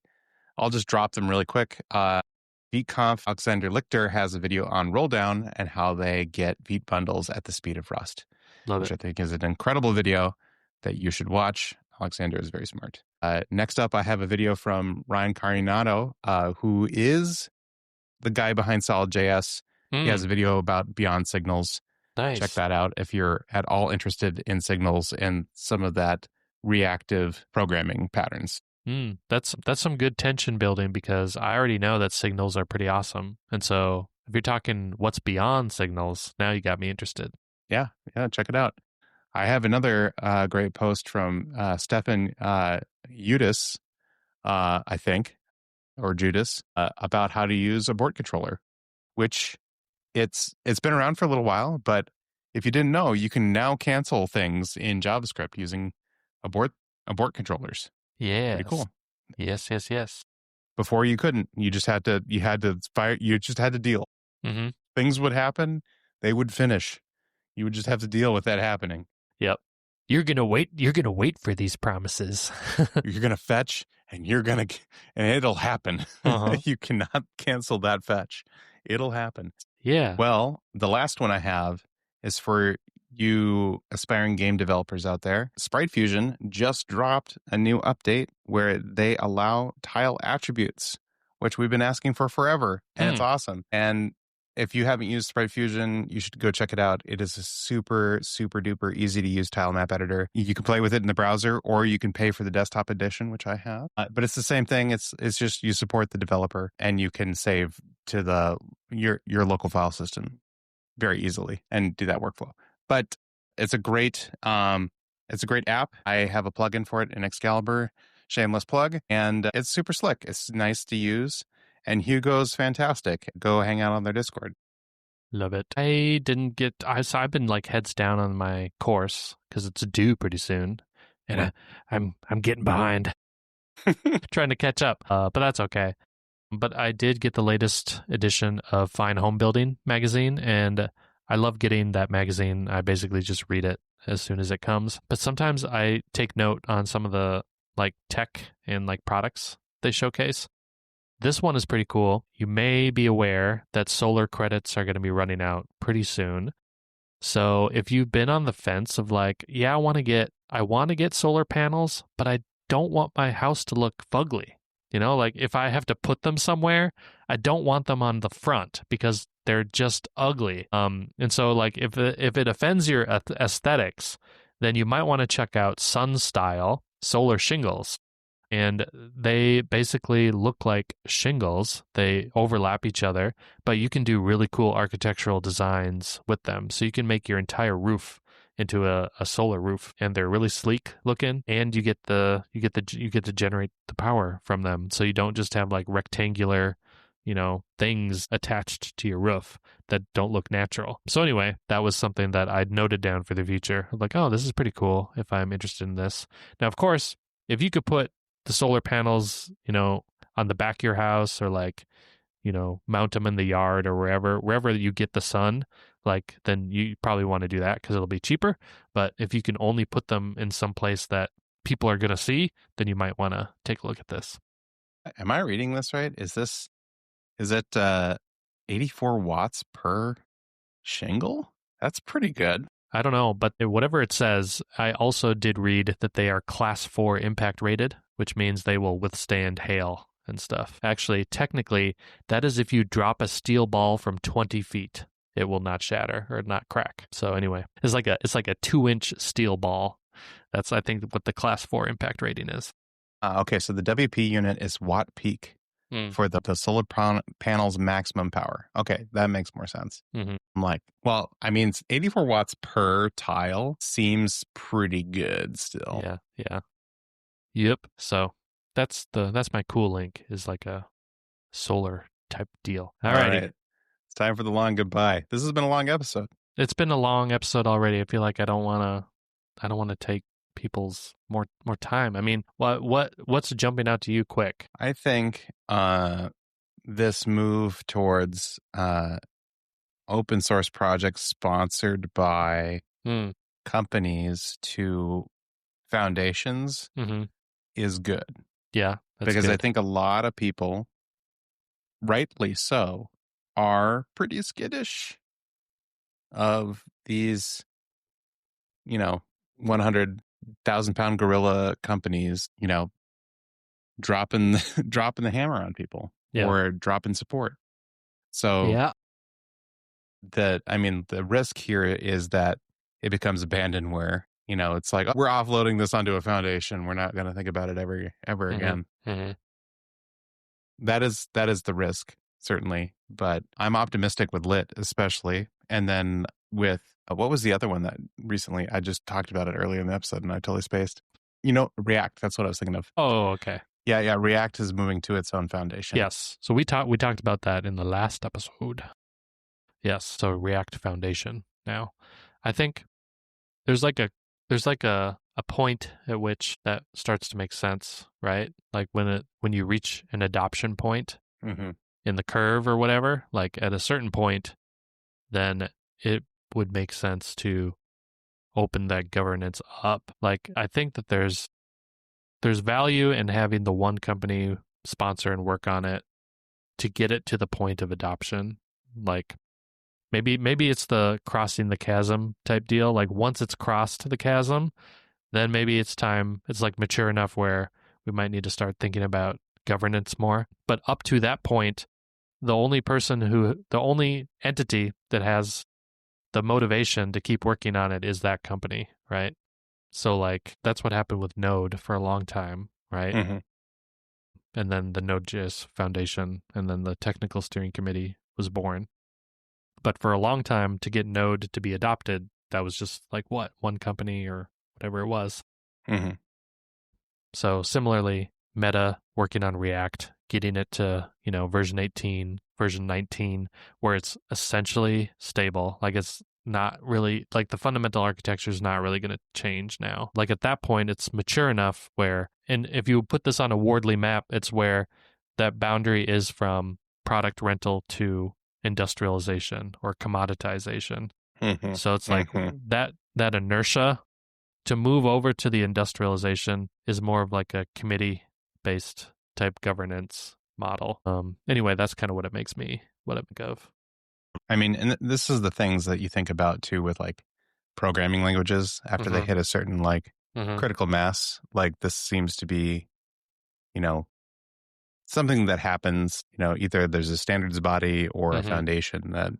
B: I'll just drop them really quick. ViteConf Alexander Lichter has a video on Rolldown and how they get Vite bundles at the speed of Rust,
A: Love
B: which
A: it.
B: I think is an incredible video that you should watch. Alexander is very smart. Next up, I have a video from Ryan Carinato, who is the guy behind Solid.js. He has a video about Beyond Signals.
A: Nice.
B: Check that out if you're at all interested in signals and some of that reactive programming patterns.
A: That's some good tension building because I already know that signals are pretty awesome. And so if you're talking what's beyond signals, now you got me interested.
B: Yeah, check it out. I have another great post from Stefan Udis, I think, or Judas, about how to use AbortController, which it's been around for a little while, but if you didn't know, you can now cancel things in JavaScript using abort controllers.
A: Yeah.
B: Pretty cool.
A: Yes.
B: Before you couldn't. You just had to deal.
A: Mm-hmm.
B: Things would happen, they would finish. You would just have to deal with that happening.
A: Yep. You're gonna wait for these promises.
B: You're gonna fetch and it'll happen.
A: Uh-huh.
B: You cannot cancel that fetch. It'll happen.
A: Yeah.
B: Well, the last one I have is for you aspiring game developers out there. SpriteFusion just dropped a new update where they allow tile attributes, which we've been asking for forever, and it's awesome. And if you haven't used SpriteFusion, you should go check it out. It is a super, super duper easy to use tile map editor. You can play with it in the browser, or you can pay for the desktop edition, which I have. But it's the same thing. It's just you support the developer, and you can save to your local file system very easily and do that workflow. But it's a great app. I have a plugin for it in Excalibur, shameless plug, and it's super slick. It's nice to use. And Hugo's fantastic. Go hang out on their Discord.
A: Love it. I've been like heads down on my course because it's due pretty soon, and I'm getting behind, trying to catch up. But that's okay. But I did get the latest edition of Fine Home Building magazine, and I love getting that magazine. I basically just read it as soon as it comes. But sometimes I take note on some of the like tech and like products they showcase. This one is pretty cool. You may be aware that solar credits are going to be running out pretty soon. So if you've been on the fence of like, yeah, I want to get solar panels, but I don't want my house to look fugly. You know, like if I have to put them somewhere, I don't want them on the front because they're just ugly. And so like if it offends your aesthetics, then you might want to check out SunStyle solar shingles. And they basically look like shingles. They overlap each other, but you can do really cool architectural designs with them. So you can make your entire roof into a solar roof, and they're really sleek looking, and you get to generate the power from them. So you don't just have like rectangular, things attached to your roof that don't look natural. So anyway, that was something that I'd noted down for the future. Like, oh, this is pretty cool if I'm interested in this. Now, of course, if you could put the solar panels, on the back of your house or like, mount them in the yard or wherever you get the sun, like then you probably want to do that because it'll be cheaper. But if you can only put them in some place that people are going to see, then you might want to take a look at this.
B: Am I reading this right? Is it 84 watts per shingle? That's pretty good.
A: I don't know, but whatever it says, I also did read that they are class 4 impact rated, which means they will withstand hail and stuff. Actually, technically, that is if you drop a steel ball from 20 feet, it will not shatter or not crack. So anyway, it's like a 2-inch steel ball. That's, I think, what the class 4 impact rating is.
B: Okay, so the WP unit is watt peak for the solar panel's maximum power. Okay, that makes more sense.
A: Mm-hmm.
B: I'm like, well, I mean, 84 watts per tile seems pretty good still.
A: Yeah. Yep. So that's my cool link is like a solar type deal. All right.
B: It's time for the long goodbye. This has been a long episode.
A: It's been a long episode already. I feel like I don't want to take people's more time. I mean, what's jumping out to you quick?
B: I think this move towards open source projects sponsored by companies to foundations
A: Mm-hmm.
B: is good.
A: Yeah, that's
B: because
A: good.
B: I think a lot of people, rightly so, are pretty skittish of these, 100,000-pound gorilla companies, dropping dropping the hammer on people or dropping support. So the risk here is that it becomes abandonware. It's like, we're offloading this onto a foundation. We're not going to think about it ever again.
A: Mm-hmm.
B: That is the risk, certainly. But I'm optimistic with Lit, especially. And then with, what was the other one that recently, I just talked about it earlier in the episode and I totally spaced. React, that's what I was thinking of.
A: Oh, okay.
B: Yeah, React is moving to its own foundation.
A: Yes. So we talked about that in the last episode. Yes. So React Foundation now. I think there's like a point at which that starts to make sense, right? Like when you reach an adoption point in the curve or whatever, like at a certain point, then it would make sense to open that governance up. Like I think that there's value in having the one company sponsor and work on it to get it to the point of adoption. Like maybe it's the crossing the chasm type deal. Like once it's crossed the chasm, then maybe it's time, it's like mature enough where we might need to start thinking about governance more. But up to that point, the only entity that has the motivation to keep working on it is that company, right? So like that's what happened with Node for a long time, right?
B: Mm-hmm.
A: And then the Node.js Foundation and then the technical steering committee was born. But for a long time, to get Node to be adopted, that was just like one company or whatever it was.
B: Mm-hmm.
A: So similarly, Meta working on React, getting it to, version 18, version 19, where it's essentially stable. Like it's not really, like the fundamental architecture is not really going to change now. Like at that point, it's mature enough where, and if you put this on a Wardley map, it's where that boundary is from product rental to industrialization or commoditization.
B: Mm-hmm.
A: So it's like that inertia to move over to the industrialization is more of like a committee based type governance model. Anyway, that's kind of what it makes me what I think of.
B: I mean, and this is the things that you think about too with like programming languages after they hit a certain like critical mass. Like this seems to be, something that happens, either there's a standards body or a foundation that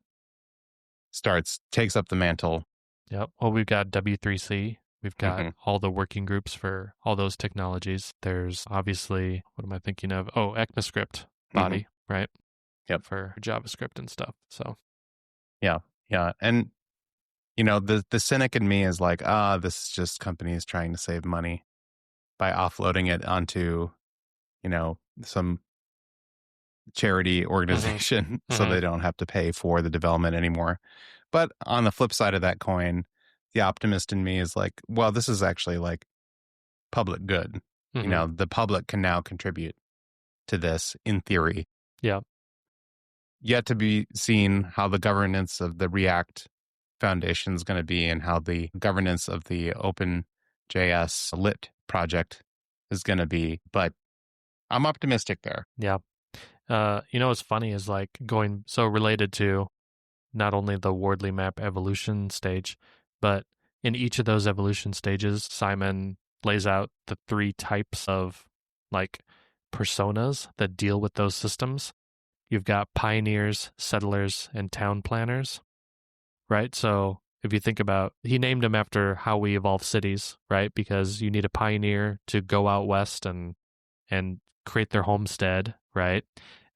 B: takes up the mantle.
A: Yep. Well, we've got W3C. We've got all the working groups for all those technologies. There's obviously, what am I thinking of? Oh, ECMAScript body, right?
B: Yep.
A: For JavaScript and stuff. So.
B: Yeah. And, the cynic in me is like, this is just companies trying to save money by offloading it onto, some charity organization so they don't have to pay for the development anymore. But on the flip side of that coin, the optimist in me is like, well, this is actually like public good. The public can now contribute to this in theory.
A: Yeah.
B: Yet to be seen how the governance of the React Foundation is going to be and how the governance of the OpenJS Lit project is going to be. But I'm optimistic there.
A: Yeah. What's funny is like going so related to not only the Wardley map evolution stage, but in each of those evolution stages, Simon lays out the 3 types of like personas that deal with those systems. You've got pioneers, settlers, and town planners, right? So if you think about, he named them after how we evolve cities, right? Because you need a pioneer to go out west and create their homestead, right?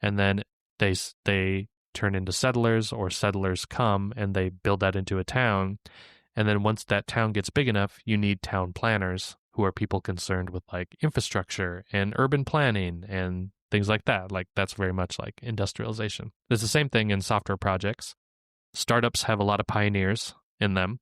A: And then they turn into settlers, or settlers come and they build that into a town. And then once that town gets big enough, you need town planners, who are people concerned with like infrastructure and urban planning and things like that. Like that's very much like industrialization. It's the same thing in software projects. Startups have a lot of pioneers in them.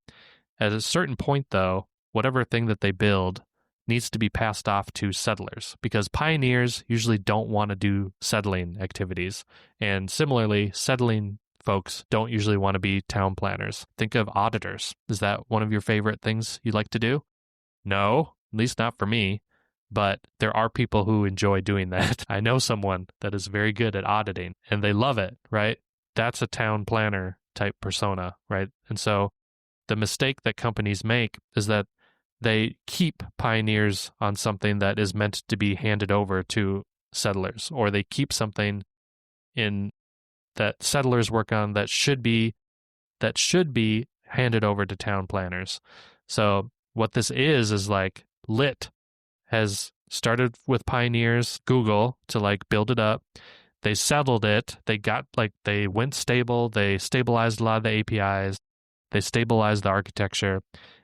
A: At a certain point, though, whatever thing that they build needs to be passed off to settlers, because pioneers usually don't want to do settling activities. And similarly, settling folks don't usually want to be town planners. Think of auditors. Is that one of your favorite things you like to do? No, at least not for me. But there are people who enjoy doing that. I know someone that is very good at auditing, and they love it, right? That's a town planner type persona, right? And so the mistake that companies make is that they keep pioneers on something that is meant to be handed over to settlers, or they keep something in that settlers work on that should be handed over to town planners. So what this is like Lit has started with pioneers, Google, to like build it up. They settled it. They went stable. They stabilized a lot of the APIs. They stabilized the architecture.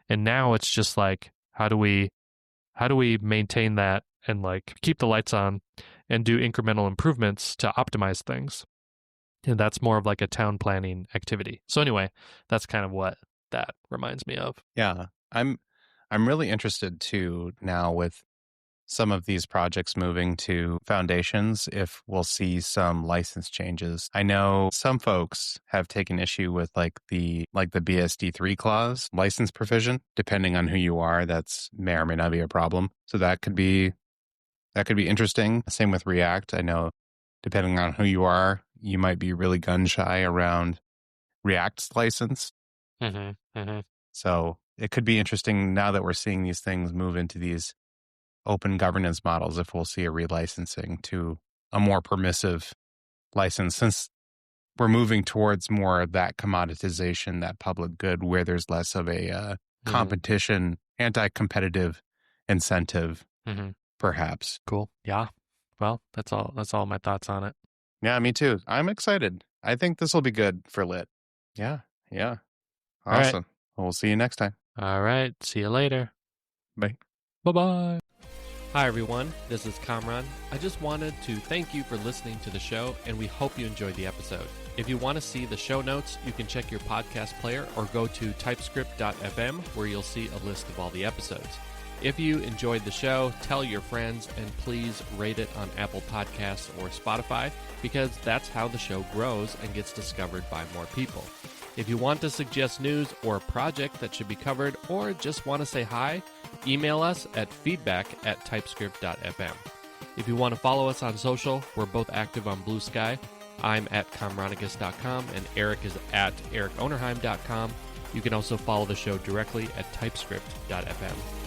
A: And now it's just like, how do we maintain that and like keep the lights on and do incremental improvements to optimize things? And that's more of like a town planning activity. So anyway, that's kind of what that reminds me of.
B: Yeah. I'm really interested too now with some of these projects moving to foundations, if we'll see some license changes. I know some folks have taken issue with like the BSD3 clause license provision. Depending on who you are, that's may or may not be a problem. So that could be interesting. Same with React. I know depending on who you are, you might be really gun shy around React's license.
A: Mm-hmm, mm-hmm.
B: So it could be interesting now that we're seeing these things move into these open governance models, if we'll see a relicensing to a more permissive license, since we're moving towards more of that commoditization, that public good, where there's less of a competition, anti-competitive incentive, perhaps.
A: Cool. Yeah. Well, that's all my thoughts on it.
B: Yeah, me too. I'm excited. I think this will be good for Lit. Yeah. Awesome.
A: Right.
B: Well, we'll see you next time.
A: All right. See you later.
B: Bye.
A: Bye-bye. Hi, everyone. This is Kamran. I just wanted to thank you for listening to the show, and we hope you enjoyed the episode. If you want to see the show notes, you can check your podcast player or go to typescript.fm, where you'll see a list of all the episodes. If you enjoyed the show, tell your friends, and please rate it on Apple Podcasts or Spotify, because that's how the show grows and gets discovered by more people. If you want to suggest news or a project that should be covered, or just want to say hi, email us at feedback@typescript.fm. If you want to follow us on social, we're both active on Blue Sky. I'm at comronicus.com, and Eric is at ericonerheim.com. You can also follow the show directly at typescript.fm.